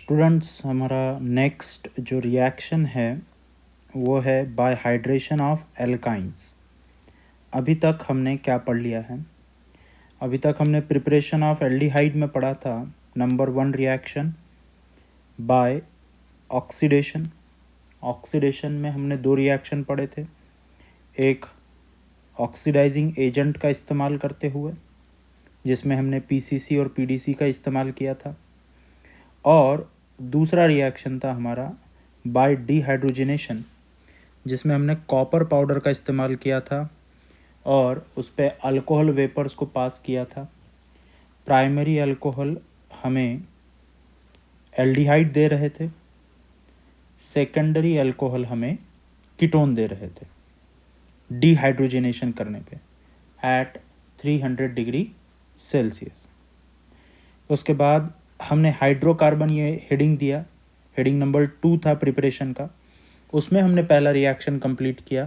Students, हमारा next जो reaction है वो है बाय हाइड्रेशन ऑफ एल्काइंस। अभी तक हमने क्या पढ़ लिया है? अभी तक हमने प्रिपरेशन ऑफ एल्डिहाइड में पढ़ा था number 1 reaction by oxidation. Oxidation में हमने 2 रिएक्शन पढ़े थे, एक ऑक्सीडाइजिंग एजेंट का इस्तेमाल करते हुए जिसमें हमने पीसीसी और पीडीसी का इस्तेमाल किया था, और दूसरा रिएक्शन था हमारा बाय डिहाइड्रोजनेशन जिसमें हमने कॉपर पाउडर का इस्तेमाल किया था और उस पर अल्कोहल वेपर्स को पास किया था। प्राइमरी अल्कोहल हमें एल्डिहाइड दे रहे थे, सेकेंडरी अल्कोहल हमें कीटोन दे रहे थे डिहाइड्रोजनेशन करने पे एट 300 डिग्री सेल्सियस। उसके बाद हमने हाइड्रोकार्बन, ये हेडिंग दिया, हेडिंग नंबर 2 था प्रिपरेशन का। उसमें हमने पहला रिएक्शन कंप्लीट किया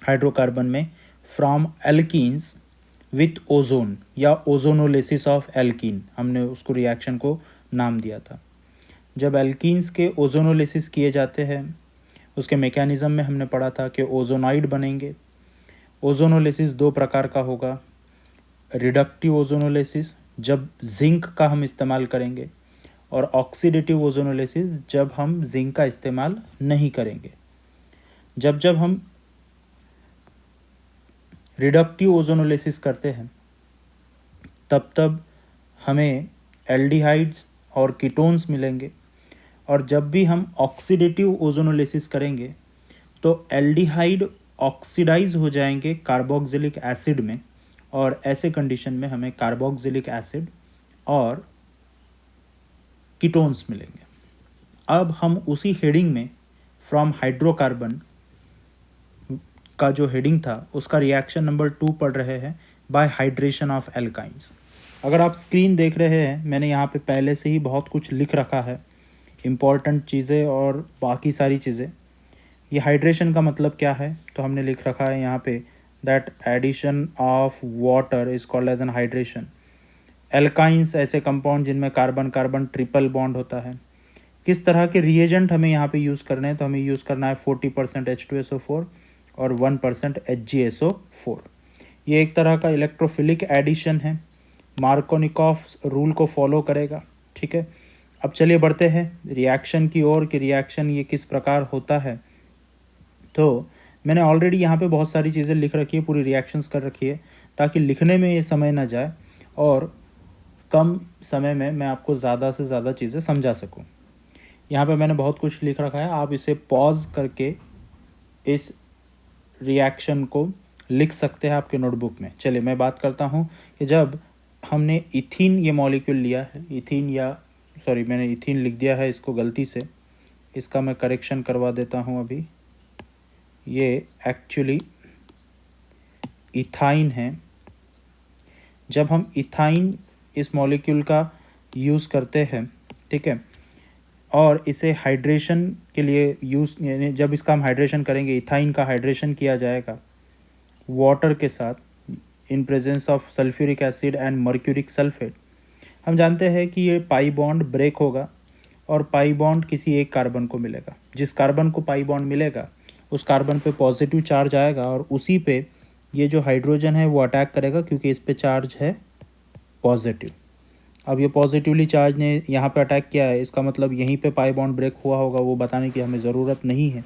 हाइड्रोकार्बन में फ्रॉम एल्कीन्स विथ ओजोन या ओजोनोलिसिस ऑफ एल्कीन, हमने उसको रिएक्शन को नाम दिया था। जब एल्कीन्स के ओजोनोलिसिस किए जाते हैं उसके मैकेनिज्म में हमने पढ़ा था कि ओजोनाइड बनेंगे। ओजोनोलिसिस 2 प्रकार का होगा, रिडक्टिव ओजोनोलिसिस जब जिंक का हम इस्तेमाल करेंगे, और ऑक्सीडेटिव ओजोनोलिसिस जब हम जिंक का इस्तेमाल नहीं करेंगे। जब जब हम रिडक्टिव ओजोनोलिसिस करते हैं तब तब हमें एल्डिहाइड्स और कीटोन्स मिलेंगे, और जब भी हम ऑक्सीडेटिव ओजोनोलिसिस करेंगे तो एल्डिहाइड ऑक्सीडाइज हो जाएंगे कार्बोक्सिलिक एसिड में, और ऐसे कंडीशन में हमें कार्बोक्सिलिक एसिड और कीटोन्स मिलेंगे। अब हम उसी हेडिंग में फ्रॉम हाइड्रोकार्बन का जो हेडिंग था उसका रिएक्शन नंबर 2 पढ़ रहे हैं बाय हाइड्रेशन ऑफ एल्काइंस। अगर आप स्क्रीन देख रहे हैं, मैंने यहाँ पे पहले से ही बहुत कुछ लिख रखा है, इम्पॉर्टेंट चीज़ें और बाकी सारी चीज़ें। ये हाइड्रेशन का मतलब क्या है तो हमने लिख रखा है यहाँ पे that addition of water is called as an hydration. Alkynes ऐसे कंपाउंड जिनमें कार्बन कार्बन ट्रिपल बॉन्ड होता है। किस तरह के रिएजेंट हमें यहाँ पे यूज़ करने हैं तो हमें यूज़ करना है 40% H2SO4 और 1% HgSO4। ये एक तरह का इलेक्ट्रोफिलिक एडिशन है, मार्कोनिकॉफ रूल को फॉलो करेगा। ठीक है, अब चलिए बढ़ते हैं रिएक्शन की ओर कि रिएक्शन ये किस प्रकार होता है। तो मैंने ऑलरेडी यहाँ पे बहुत सारी चीज़ें लिख रखी है, पूरी रिएक्शंस कर रखी है ताकि लिखने में ये समय ना जाए और कम समय में मैं आपको ज़्यादा से ज़्यादा चीज़ें समझा सकूँ। यहाँ पे मैंने बहुत कुछ लिख रखा है, आप इसे पॉज करके इस रिएक्शन को लिख सकते हैं आपके नोटबुक में। चलिए मैं बात करता हूँ कि जब हमने इथीन ये मॉलिक्यूल लिया है, इथीन या सॉरी मैंने इथीन लिख दिया है इसको गलती से, इसका मैं करेक्शन करवा देता हूँ अभी। ये एक्चुअली इथाइन है। जब हम इथाइन इस मॉलिक्यूल का यूज़ करते हैं, ठीक है, और इसे हाइड्रेशन के लिए यूज़, यानी जब इसका हम हाइड्रेशन करेंगे, इथाइन का हाइड्रेशन किया जाएगा वाटर के साथ in presence of sulphuric acid and mercuric sulphate. हम जानते हैं कि ये पाई बॉन्ड ब्रेक होगा और पाई बॉन्ड किसी एक कार्बन को मिलेगा। जिस कार्बन को पाई बॉन्ड मिलेगा उस कार्बन पे पॉजिटिव चार्ज आएगा और उसी पे ये जो हाइड्रोजन है वो अटैक करेगा क्योंकि इस पे चार्ज है पॉजिटिव। अब ये पॉजिटिवली चार्ज ने यहाँ पे अटैक किया है, इसका मतलब यहीं पे पाई बॉन्ड ब्रेक हुआ होगा, वो बताने की हमें ज़रूरत नहीं है।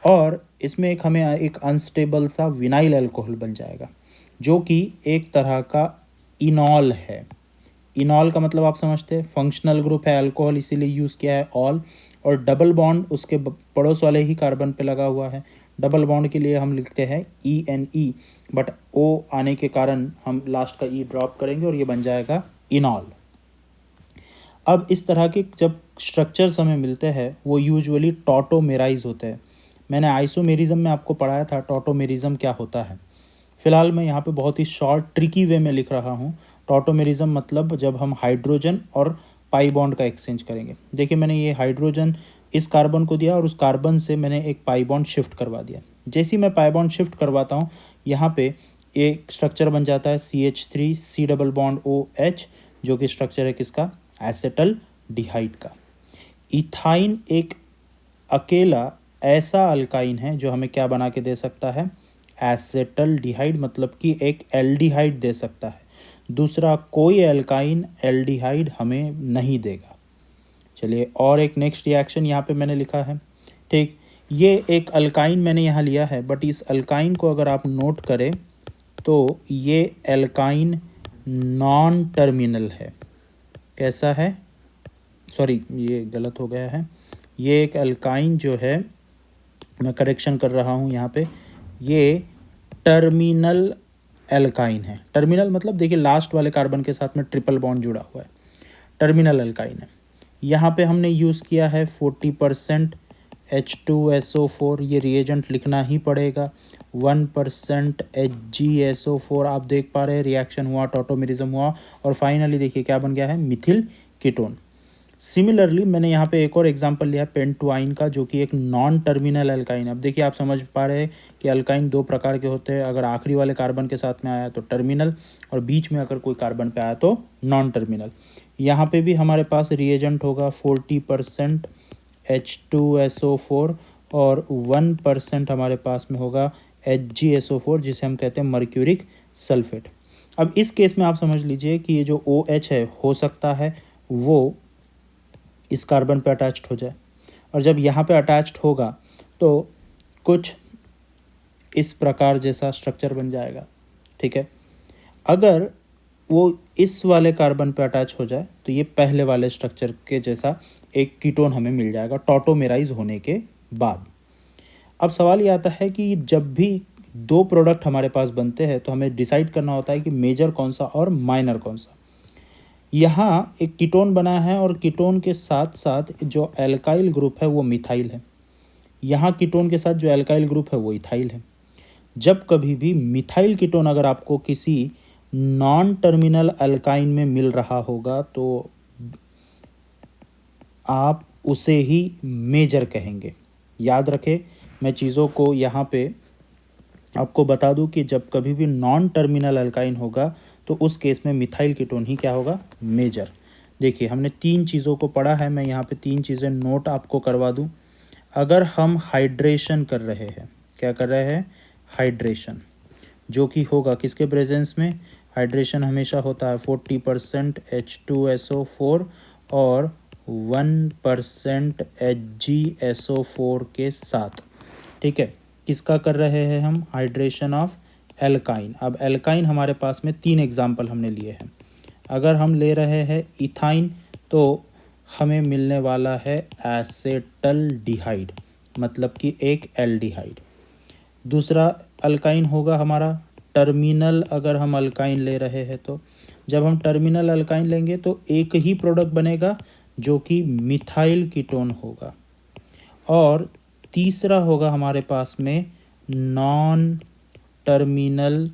और इसमें हमें एक अनस्टेबल सा विनाइल अल्कोहल बन जाएगा जो कि एक तरह का इनॉल है। इनॉल का मतलब आप समझते हैं, फंक्शनल ग्रुप है अल्कोहल, इसीलिए यूज़ किया है ऑल, और डबल बॉन्ड उसके पड़ोस वाले ही कार्बन पे लगा हुआ है। डबल बॉन्ड के लिए हम लिखते हैं ENE, बट O आने के कारण हम लास्ट का E ड्रॉप करेंगे और ये बन जाएगा इनॉल। अब इस तरह के जब स्ट्रक्चर्स हमें मिलते हैं वो यूजुअली टॉटोमेराइज होते हैं। मैंने आइसोमेरिज्म में आपको पढ़ाया था टॉटोमेरिज्म क्या होता है। फिलहाल मैं यहाँ पे बहुत ही शॉर्ट ट्रिकी वे में लिख रहा हूँ। टॉटोमेरिज्म मतलब जब हम हाइड्रोजन और पाई बॉन्ड का एक्सचेंज करेंगे। देखिए मैंने ये हाइड्रोजन इस कार्बन को दिया और उस कार्बन से मैंने एक पाई बॉन्ड शिफ्ट करवा दिया। जैसे ही मैं पाई बॉन्ड शिफ्ट करवाता हूँ यहाँ पे एक स्ट्रक्चर बन जाता है CH3 C double bond OH, जो कि स्ट्रक्चर है किसका, एसेटल डिहाइड का। इथाइन एक अकेला ऐसा अल्काइन है जो हमें क्या बना के दे सकता है, एसेटल डिहाइड, मतलब कि एक एल्डिहाइड दे सकता है। दूसरा कोई एल्काइन एल्डिहाइड हमें नहीं देगा। चलिए और एक नेक्स्ट रिएक्शन यहाँ पे मैंने लिखा है, ठीक। ये एक अल्काइन मैंने यहाँ लिया है, बट इस अल्काइन को अगर आप नोट करें तो ये एल्काइन नॉन टर्मिनल है। कैसा है, सॉरी ये गलत हो गया है, ये एक अल्काइन जो है, मैं करेक्शन कर रहा हूँ यहाँ पे, ये टर्मिनल एल्काइन है। टर्मिनल मतलब देखिए लास्ट वाले कार्बन के साथ में ट्रिपल बॉन्ड जुड़ा हुआ है, टर्मिनल एल्काइन है। यहाँ पे हमने यूज़ किया है 40% H2SO4, ये रिएजेंट लिखना ही पड़ेगा। 1% HgSO4, आप देख पा रहे हैं रिएक्शन हुआ, टॉटोमेरिज्म हुआ, और फाइनली देखिए क्या बन गया है, मिथिल कीटोन। सिमिलरली मैंने यहाँ पे एक और एग्जांपल लिया पेंटुआइन का, जो कि एक नॉन टर्मिनल अल्काइन। अब देखिए आप समझ पा रहे हैं कि अल्काइन दो प्रकार के होते हैं, अगर आखिरी वाले कार्बन के साथ में आया तो टर्मिनल, और बीच में अगर कोई कार्बन पे आया तो नॉन टर्मिनल। यहाँ पे भी हमारे पास रिएजेंट होगा 40% H2SO4 और 1% हमारे पास में होगा HgSO4, जिसे हम कहते हैं मर्क्यूरिक सल्फेट। अब इस केस में आप समझ लीजिए कि ये जो OH है, हो सकता है वो इस कार्बन पे अटैच्ड हो जाए, और जब यहाँ पे अटैच्ड होगा तो कुछ इस प्रकार जैसा स्ट्रक्चर बन जाएगा, ठीक है। अगर वो इस वाले कार्बन पे अटैच हो जाए तो ये पहले वाले स्ट्रक्चर के जैसा एक कीटोन हमें मिल जाएगा टॉटोमेराइज होने के बाद। अब सवाल ये आता है कि जब भी दो प्रोडक्ट हमारे पास बनते हैं तो हमें डिसाइड करना होता है कि मेजर कौन सा और माइनर कौन सा। यहाँ एक कीटोन बना है और कीटोन के साथ साथ जो एल्काइल ग्रुप है वो मिथाइल है। यहाँ कीटोन के साथ जो एल्काइल ग्रुप है वो इथाइल है। जब कभी भी मिथाइल कीटोन अगर आपको किसी नॉन टर्मिनल अल्काइन में मिल रहा होगा तो आप उसे ही मेजर कहेंगे। याद रखें, मैं चीज़ों को यहाँ पे आपको बता दूं कि जब कभी भी नॉन टर्मिनल अल्काइन होगा तो उस केस में मिथाइल कीटोन ही क्या होगा, मेजर। देखिए हमने तीन चीज़ों को पढ़ा है, मैं यहाँ पे तीन चीज़ें नोट आपको करवा दूं। अगर हम हाइड्रेशन कर रहे हैं, क्या कर रहे हैं, हाइड्रेशन, जो कि होगा किसके प्रेजेंस में, हाइड्रेशन हमेशा होता है 40% H2SO4 और 1% HgSO4 के साथ, ठीक है। किसका कर रहे हैं हम, हाइड्रेशन ऑफ एल्काइन। अब एल्काइन हमारे पास में तीन एग्जाम्पल हमने लिए हैं। अगर हम ले रहे हैं इथाइन तो हमें मिलने वाला है एसेटल डिहाइड, मतलब कि एक एल्डिहाइड। दूसरा अल्काइन होगा हमारा टर्मिनल, अगर हम अल्काइन ले रहे हैं तो जब हम टर्मिनल अल्काइन लेंगे तो एक ही प्रोडक्ट बनेगा जो कि मिथाइल कीटोन होगा। और तीसरा होगा हमारे पास में नॉन टर्मिनल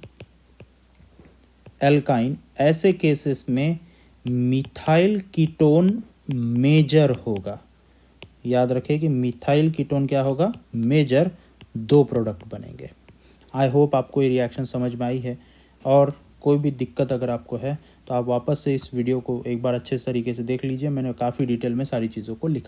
एल्काइन। ऐसे केसेस में मिथाइल कीटोन मेजर होगा। याद रखें कि मिथाइल कीटोन क्या होगा, मेजर, दो प्रोडक्ट बनेंगे। आई होप आपको ये रिएक्शन समझ में आई है, और कोई भी दिक्कत अगर आपको है तो आप वापस से इस वीडियो को एक बार अच्छे तरीके से देख लीजिए। मैंने काफ़ी डिटेल में सारी चीज़ों को लिखा।